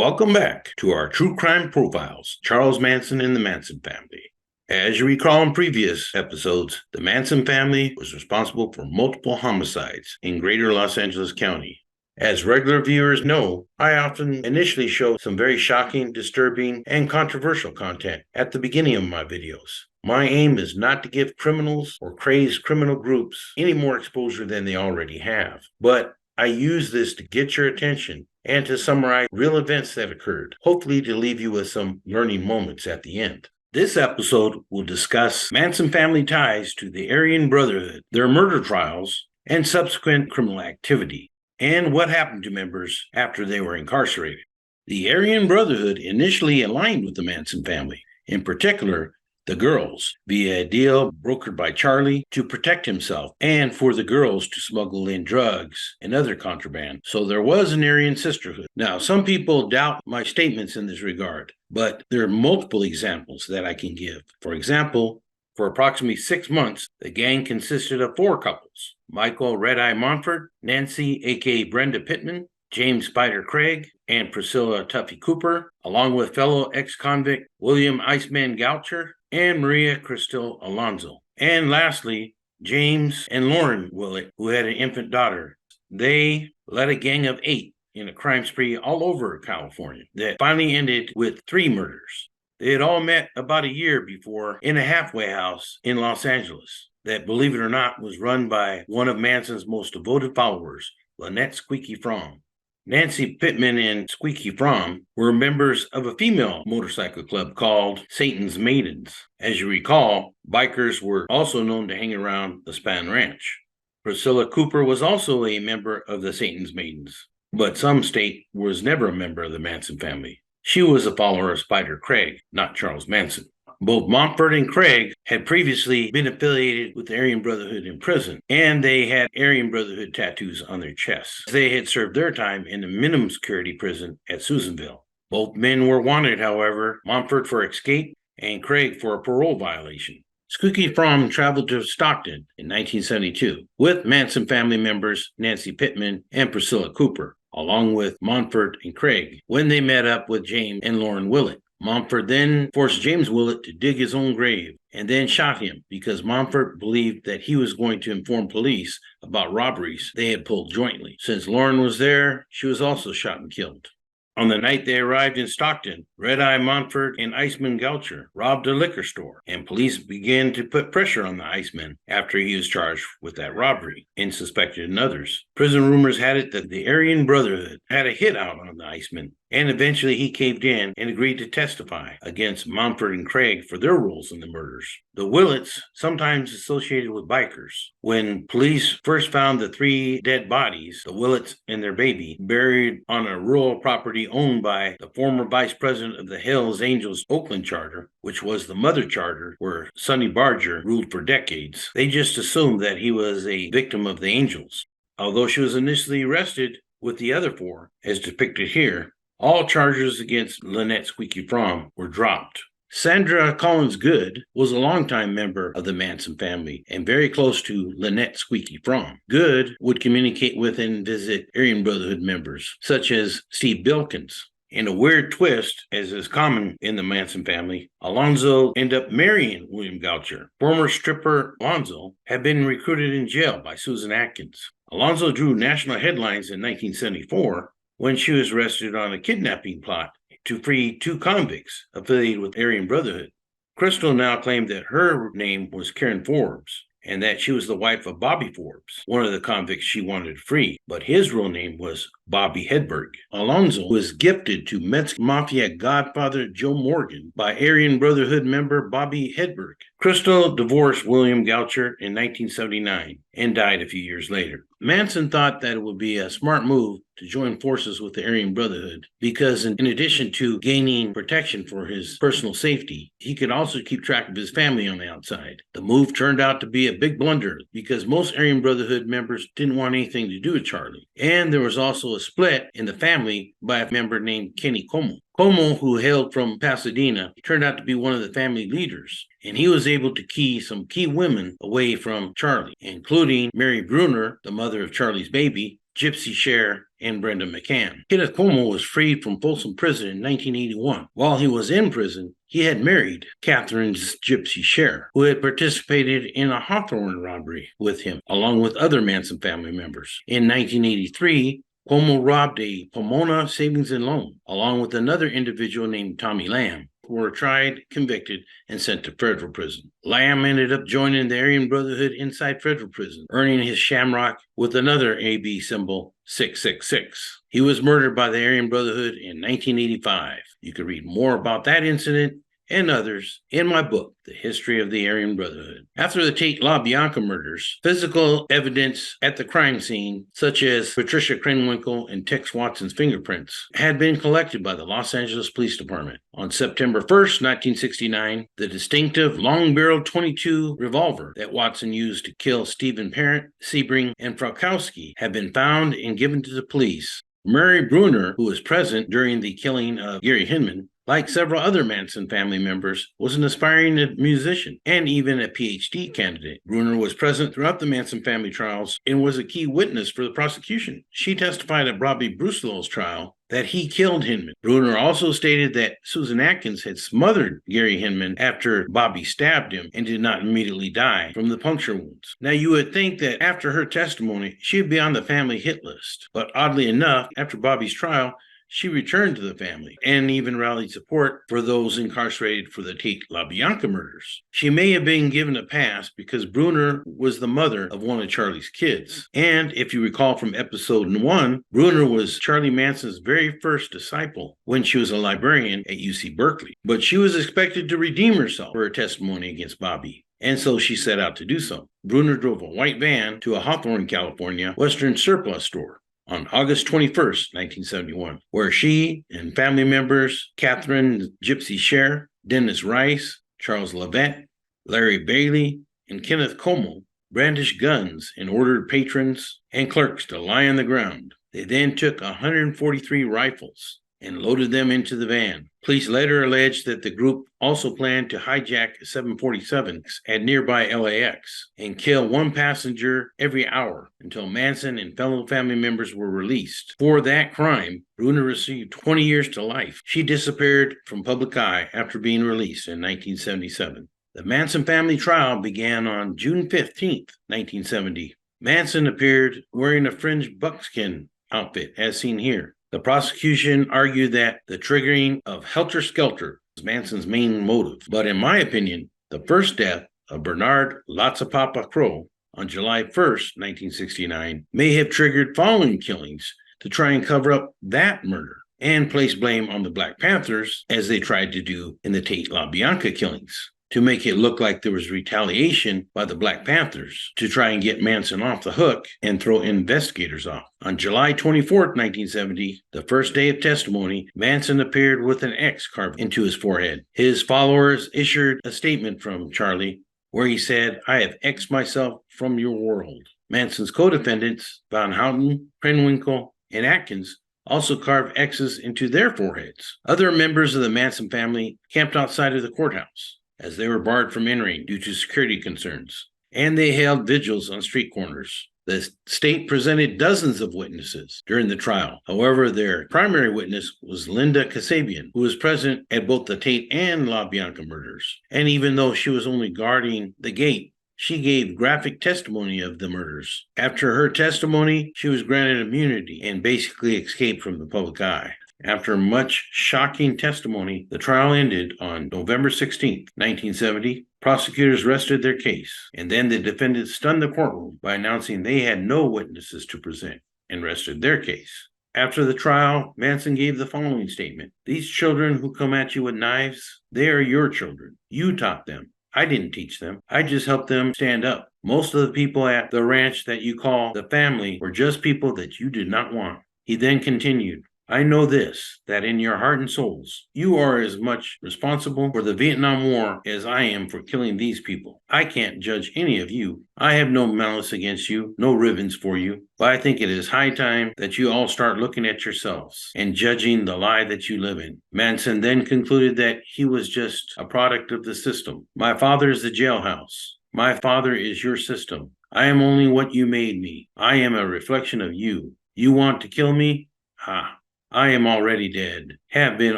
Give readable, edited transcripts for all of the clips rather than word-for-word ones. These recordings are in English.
Welcome back to our True Crime Profiles, Charles Manson and the Manson Family. As you recall in previous episodes, the Manson family was responsible for multiple homicides in greater Los Angeles County. As regular viewers know, I often initially show some very shocking, disturbing, and controversial content at the beginning of my videos. My aim is not to give criminals or crazed criminal groups any more exposure than they already have, but I use this to get your attention and to summarize real events that occurred, hopefully to leave you with some learning moments at the end. This episode will discuss Manson family ties to the Aryan Brotherhood, their murder trials, and subsequent criminal activity, and what happened to members after they were incarcerated. The Aryan Brotherhood initially aligned with the Manson family, in particular, the girls, via a deal brokered by Charlie to protect himself and for the girls to smuggle in drugs and other contraband. So there was an Aryan sisterhood. Now, some people doubt my statements in this regard, but there are multiple examples that I can give. For example, for approximately 6 months, the gang consisted of 4 couples: Michael Red Eye Montfort, Nancy, aka Brenda Pittman, James Spider Craig, and Priscilla Tuffy Cooper, along with fellow ex-convict William Iceman Goucher and Maria Cristel Alonzo. And lastly, James and Lauren Willett, who had an infant daughter. They led a gang of 8 in a crime spree all over California that finally ended with 3 murders. They had all met about a year before in a halfway house in Los Angeles that, believe it or not, was run by one of Manson's most devoted followers, Lynette Squeaky Fromm. Nancy Pittman and Squeaky Fromm were members of a female motorcycle club called Satan's Maidens. As you recall, bikers were also known to hang around the Span Ranch. Priscilla Cooper was also a member of the Satan's Maidens, but some state was never a member of the Manson family. She was a follower of Spider Craig, not Charles Manson. Both Montfort and Craig had previously been affiliated with the Aryan Brotherhood in prison, and they had Aryan Brotherhood tattoos on their chests. They had served their time in a minimum security prison at Susanville. Both men were wanted, however, Montfort for escape and Craig for a parole violation. Squeaky Fromm traveled to Stockton in 1972 with Manson family members Nancy Pittman and Priscilla Cooper, along with Montfort and Craig, when they met up with James and Lauren Willett. Montfort then forced James Willett to dig his own grave and then shot him because Montfort believed that he was going to inform police about robberies they had pulled jointly. Since Lauren was there, she was also shot and killed. On the night they arrived in Stockton, Red Eye Montfort and Iceman Goucher robbed a liquor store, and police began to put pressure on the Iceman after he was charged with that robbery and suspected in others. Prison rumors had it that the Aryan Brotherhood had a hit out on the Iceman, and eventually he caved in and agreed to testify against Montfort and Craig for their roles in the murders. The Willets, sometimes associated with bikers. When police first found the 3 dead bodies, the Willets and their baby, buried on a rural property owned by the former vice president of the Hells Angels Oakland charter, which was the mother charter where Sonny Barger ruled for decades, they just assumed that he was a victim of the Angels. Although she was initially arrested with the other 4, as depicted here, all charges against Lynette Squeaky Fromm were dropped. Sandra Collins Good was a longtime member of the Manson family and very close to Lynette Squeaky Fromm. Good would communicate with and visit Aryan Brotherhood members, such as Steve Bilkins. In a weird twist, as is common in the Manson family, Alonzo ended up marrying William Goucher. Former stripper Alonzo had been recruited in jail by Susan Atkins. Alonzo drew national headlines in 1974 when she was arrested on a kidnapping plot to free 2 convicts affiliated with Aryan Brotherhood. Crystal now claimed that her name was Karen Forbes and that she was the wife of Bobby Forbes, one of the convicts she wanted to free, but his real name was Bobby Hedberg. Alonzo was gifted to Mexican Mafia godfather Joe Morgan by Aryan Brotherhood member Bobby Hedberg. Crystal divorced William Goucher in 1979 and died a few years later. Manson thought that it would be a smart move to join forces with the Aryan Brotherhood because in addition to gaining protection for his personal safety, he could also keep track of his family on the outside. The move turned out to be a big blunder because most Aryan Brotherhood members didn't want anything to do with Charlie. And there was also a split in the family by a member named Kenny Como. Como, who hailed from Pasadena, turned out to be one of the family leaders, and he was able to key some key women away from Charlie, including Mary Bruner, the mother of Charlie's baby, Gypsy Cher, and Brenda McCann. Kenneth Como was freed from Folsom Prison in 1981. While he was in prison, he had married Catherine's gypsy Cher, who had participated in a Hawthorne robbery with him, along with other Manson family members. In 1983, Como robbed a Pomona Savings and Loan, along with another individual named Tommy Lamb, who were tried, convicted, and sent to federal prison. Lamb ended up joining the Aryan Brotherhood inside federal prison, earning his shamrock with another AB symbol, 666. He was murdered by the Aryan Brotherhood in 1985. You can read more about that incident and others in my book, The History of the Aryan Brotherhood. After the Tate LaBianca murders, physical evidence at the crime scene, such as Patricia Krenwinkel and Tex Watson's fingerprints, had been collected by the Los Angeles Police Department. On September 1st, 1969, the distinctive long-barreled .22 revolver that Watson used to kill Stephen Parent, Sebring, and Frykowski had been found and given to the police. Mary Bruner, who was present during the killing of Gary Hinman, like several other Manson family members, was an aspiring musician and even a PhD candidate. Bruner was present throughout the Manson family trials and was a key witness for the prosecution. She testified at Bobby Brucelow's trial that he killed Hinman. Bruner also stated that Susan Atkins had smothered Gary Hinman after Bobby stabbed him and did not immediately die from the puncture wounds. Now, you would think that after her testimony, she would be on the family hit list. But oddly enough, after Bobby's trial, she returned to the family and even rallied support for those incarcerated for the Tate LaBianca murders. She may have been given a pass because Bruner was the mother of one of Charlie's kids. And if you recall from episode 1, Bruner was Charlie Manson's very first disciple when she was a librarian at UC Berkeley. But she was expected to redeem herself for her testimony against Bobby, and so she set out to do so. Bruner drove a white van to a Hawthorne, California, Western surplus store on August 21st, 1971, where she and family members Catherine Gypsy Cher, Dennis Rice, Charles Levette, Larry Bailey, and Kenneth Como brandished guns and ordered patrons and clerks to lie on the ground. They then took 143 rifles and loaded them into the van. Police later alleged that the group also planned to hijack 747s at nearby LAX and kill one passenger every hour until Manson and fellow family members were released. For that crime, Bruner received 20 years to life. She disappeared from public eye after being released in 1977. The Manson family trial began on June 15th, 1970. Manson appeared wearing a fringed buckskin outfit, as seen here. The prosecution argued that the triggering of Helter Skelter was Manson's main motive. But in my opinion, the first death of Bernard Latsapapa Crow on July 1st, 1969, may have triggered following killings to try and cover up that murder and place blame on the Black Panthers, as they tried to do in the Tate LaBianca killings, to make it look like there was retaliation by the Black Panthers to try and get Manson off the hook and throw investigators off. On July 24th, 1970, the first day of testimony, Manson appeared with an X carved into his forehead. His followers issued a statement from Charlie where he said, "I have X'd myself from your world." Manson's co-defendants, Van Houten, Krenwinkel, and Atkins, also carved X's into their foreheads. Other members of the Manson family camped outside of the courthouse, as they were barred from entering due to security concerns, and they held vigils on street corners. The state presented dozens of witnesses during the trial. However, their primary witness was Linda Kasabian, who was present at both the Tate and LaBianca murders. And even though she was only guarding the gate, she gave graphic testimony of the murders. After her testimony, she was granted immunity and basically escaped from the public eye. After much shocking testimony, the trial ended on November 16, 1970. Prosecutors rested their case, and then the defendants stunned the courtroom by announcing they had no witnesses to present and rested their case. After the trial, Manson gave the following statement: "These children who come at you with knives, they are your children. You taught them. I didn't teach them. I just helped them stand up. Most of the people at the ranch that you call the family were just people that you did not want." He then continued, "I know this, that in your heart and souls, you are as much responsible for the Vietnam War as I am for killing these people. I can't judge any of you. I have no malice against you, no ribbons for you. But I think it is high time that you all start looking at yourselves and judging the lie that you live in." Manson then concluded that he was just a product of the system. "My father is the jailhouse. My father is your system. I am only what you made me. I am a reflection of you. You want to kill me? Ha! I am already dead, have been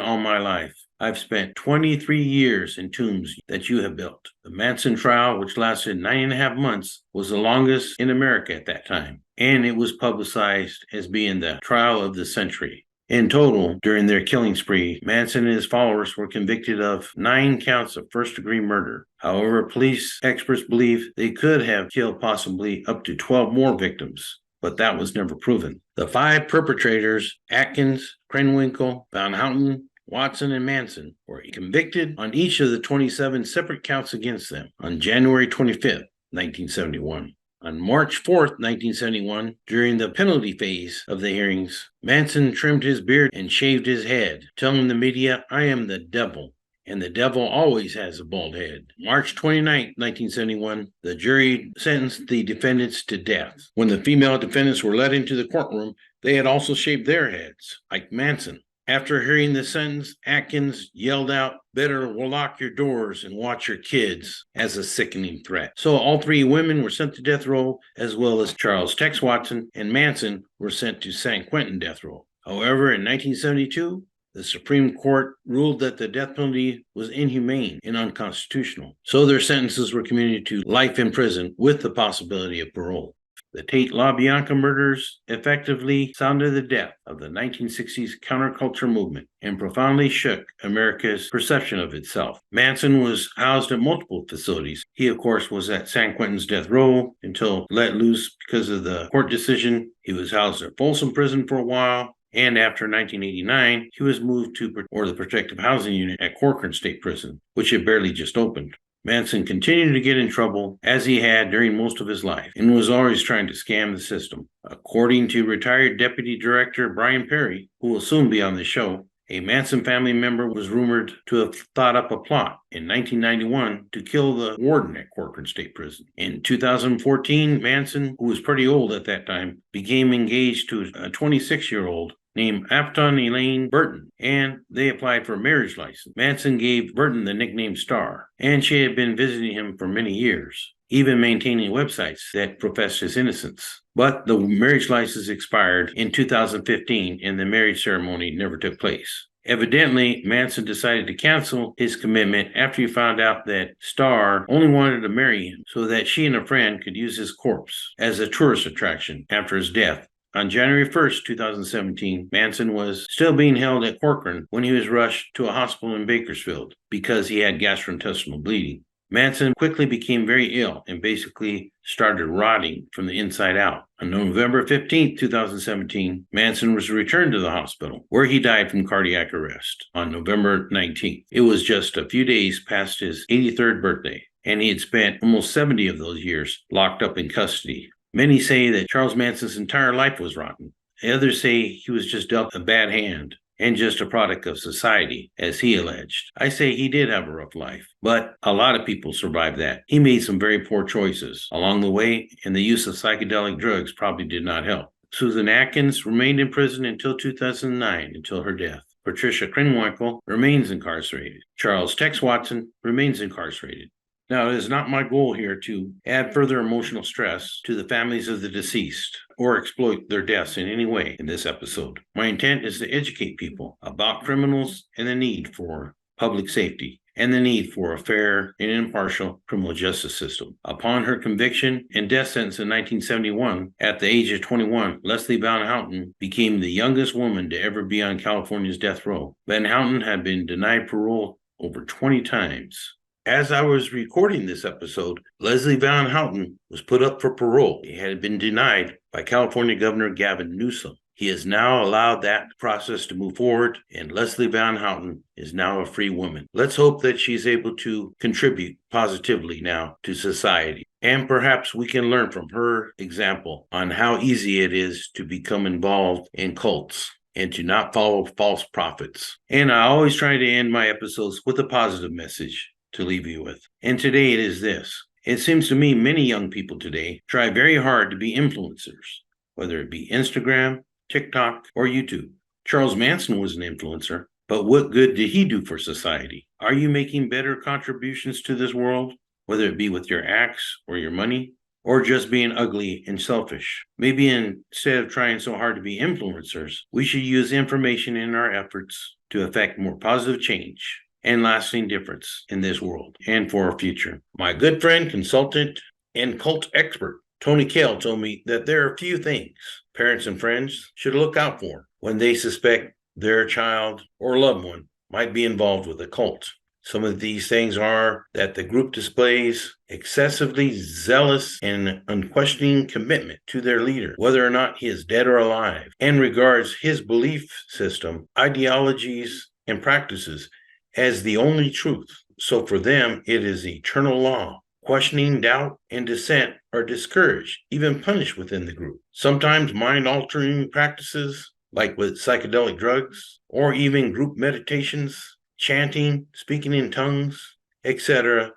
all my life. I've spent 23 years in tombs that you have built. The Manson trial, which lasted 9.5 months, was the longest in America at that time, and it was publicized as being the trial of the century. In total, during their killing spree, Manson and his followers were convicted of 9 counts of first-degree murder. However, police experts believe they could have killed possibly up to 12 more victims, but that was never proven. The 5 perpetrators, Atkins, Krenwinkel, Van Houten, Watson, and Manson, were convicted on each of the 27 separate counts against them on January 25th, 1971. On March 4th, 1971, during the penalty phase of the hearings, Manson trimmed his beard and shaved his head, telling the media, "I am the devil, and the devil always has a bald head." March 29, 1971, the jury sentenced the defendants to death. When the female defendants were led into the courtroom, they had also shaved their heads, like Manson. After hearing the sentence, Atkins yelled out, "Better lock your doors and watch your kids," as a sickening threat. So all 3 women were sent to death row, as well as Charles Tex Watson and Manson were sent to San Quentin death row. However, in 1972, the Supreme Court ruled that the death penalty was inhumane and unconstitutional. So their sentences were commuted to life in prison with the possibility of parole. The Tate LaBianca murders effectively sounded the death of the 1960s counterculture movement and profoundly shook America's perception of itself. Manson was housed at multiple facilities. He, of course, was at San Quentin's death row until let loose because of the court decision. He was housed at Folsom Prison for a while. And after 1989, he was moved to the Protective Housing Unit at Corcoran State Prison, which had barely just opened. Manson continued to get in trouble, as he had during most of his life, and was always trying to scam the system. According to retired Deputy Director Brian Perry, who will soon be on the show, a Manson family member was rumored to have thought up a plot in 1991 to kill the warden at Corcoran State Prison. In 2014, Manson, who was pretty old at that time, became engaged to a 26-year-old named Afton Elaine Burton, and they applied for a marriage license. Manson gave Burton the nickname Star, and she had been visiting him for many years, even maintaining websites that professed his innocence. But the marriage license expired in 2015, and the marriage ceremony never took place. Evidently, Manson decided to cancel his commitment after he found out that Starr only wanted to marry him so that she and a friend could use his corpse as a tourist attraction after his death. On January 1st, 2017, Manson was still being held at Corcoran when he was rushed to a hospital in Bakersfield because he had gastrointestinal bleeding. Manson quickly became very ill and basically started rotting from the inside out. On November 15, 2017, Manson was returned to the hospital, where he died from cardiac arrest on November 19th. It was just a few days past his 83rd birthday, and he had spent almost 70 of those years locked up in custody. Many say that Charles Manson's entire life was rotten. Others say he was just dealt a bad hand and just a product of society, as he alleged. I say he did have a rough life, but a lot of people survived that. He made some very poor choices along the way, and the use of psychedelic drugs probably did not help. Susan Atkins remained in prison until 2009, until her death. Patricia Krenwinkel remains incarcerated. Charles Tex Watson remains incarcerated. Now, it is not my goal here to add further emotional stress to the families of the deceased or exploit their deaths in any way in this episode. My intent is to educate people about criminals and the need for public safety and the need for a fair and impartial criminal justice system. Upon her conviction and death sentence in 1971, at the age of 21, Leslie Van Houten became the youngest woman to ever be on California's death row. Van Houten had been denied parole over 20 times. As I was recording this episode, Leslie Van Houten was put up for parole. He had been denied by California Governor Gavin Newsom. He has now allowed that process to move forward, and Leslie Van Houten is now a free woman. Let's hope that she's able to contribute positively now to society. And perhaps we can learn from her example on how easy it is to become involved in cults and to not follow false prophets. And I always try to end my episodes with a positive message to leave you with. And today it is this. It seems to me many young people today try very hard to be influencers, whether it be Instagram, TikTok, or YouTube. Charles Manson was an influencer, but what good did he do for society? Are you making better contributions to this world, whether it be with your acts or your money? or just being ugly and selfish. Maybe instead of trying so hard to be influencers, we should use information in our efforts to affect more positive change and lasting difference in this world and for our future. My good friend, consultant, and cult expert, Tony Kell, told me that there are a few things parents and friends should look out for when they suspect their child or loved one might be involved with a cult. Some of these things are that the group displays excessively zealous and unquestioning commitment to their leader, whether or not he is dead or alive, and regards his belief system, ideologies, and practices as the only truth. So for them, it is eternal law. Questioning, doubt, and dissent are discouraged, even punished within the group. Sometimes mind-altering practices, like with psychedelic drugs, or even group meditations, chanting, speaking in tongues, etc.,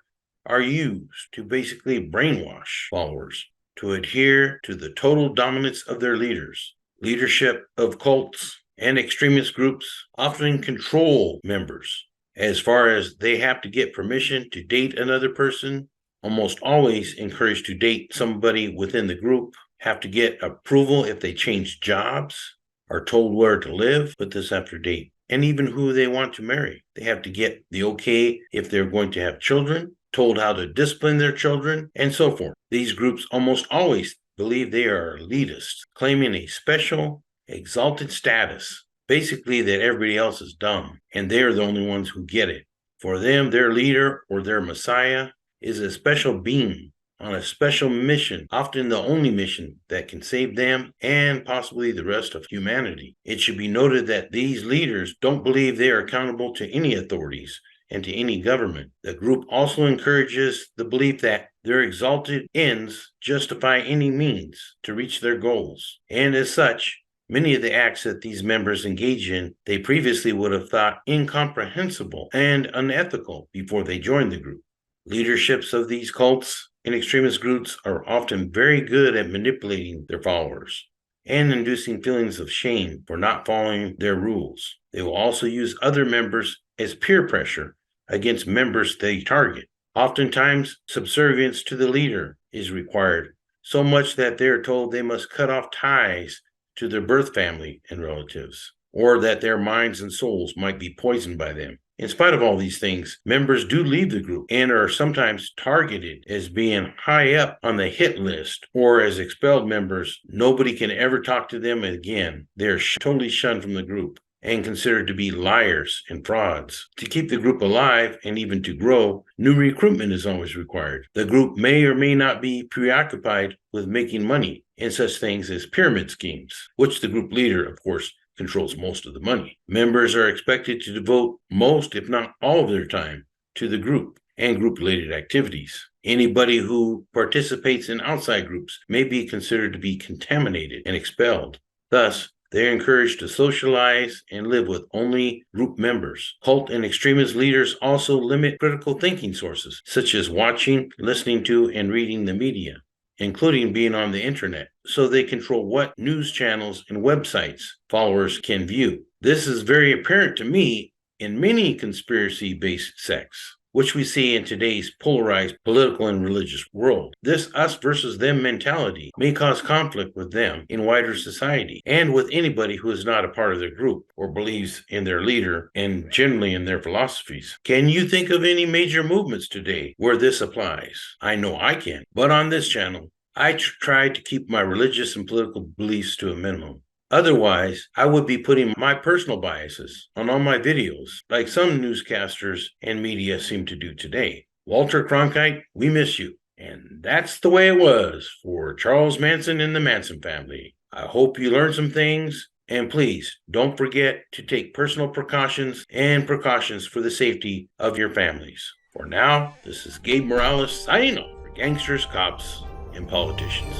are used to basically brainwash followers to adhere to the total dominance of their leaders. Leadership of cults and extremist groups often control members as far as they have to get permission to date another person, almost always encouraged to date somebody within the group, have to get approval if they change jobs, are told where to live, put this after date, and even who they want to marry. They have to get the okay if they're going to have children, told how to discipline their children, and so forth. These groups almost always believe they are elitists, claiming a special, exalted status, basically that everybody else is dumb, and they're the only ones who get it. For them, their leader or their messiah is a special being on a special mission, often the only mission that can save them and possibly the rest of humanity. It should be noted that these leaders don't believe they are accountable to any authorities and to any government. The group also encourages the belief that their exalted ends justify any means to reach their goals. And as such, many of the acts that these members engage in, they previously would have thought incomprehensible and unethical before they joined the group. Leaderships of these cults and extremist groups are often very good at manipulating their followers and inducing feelings of shame for not following their rules. They will also use other members as peer pressure against members they target. Oftentimes, subservience to the leader is required, so much that they are told they must cut off ties to their birth family and relatives, or that their minds and souls might be poisoned by them. In spite of all these things, members do leave the group and are sometimes targeted as being high up on the hit list, or as expelled members. Nobody can ever talk to them again. They're totally shunned from the group and considered to be liars and frauds. To keep the group alive and even to grow, new recruitment is always required. The group may or may not be preoccupied with making money in such things as pyramid schemes, which the group leader, of course, controls most of the money. Members are expected to devote most, if not all of their time to the group and group-related activities. Anybody who participates in outside groups may be considered to be contaminated and expelled. Thus, they are encouraged to socialize and live with only group members. Cult and extremist leaders also limit critical thinking sources, such as watching, listening to, and reading the media, including being on the internet, so they control what news channels and websites followers can view. This is very apparent to me in many conspiracy-based sects, which we see in today's polarized political and religious world. This us versus them mentality may cause conflict with them in wider society and with anybody who is not a part of their group or believes in their leader and generally in their philosophies. Can you think of any major movements today where this applies? I know I can, but on this channel, I try to keep my religious and political beliefs to a minimum. Otherwise, I would be putting my personal biases on all my videos, like some newscasters and media seem to do today. Walter Cronkite, we miss you. And that's the way it was for Charles Manson and the Manson family. I hope you learned some things, and please don't forget to take personal precautions and precautions for the safety of your families. For now, this is Gabe Morales signing off for Gangsters, Cops, and Politicians.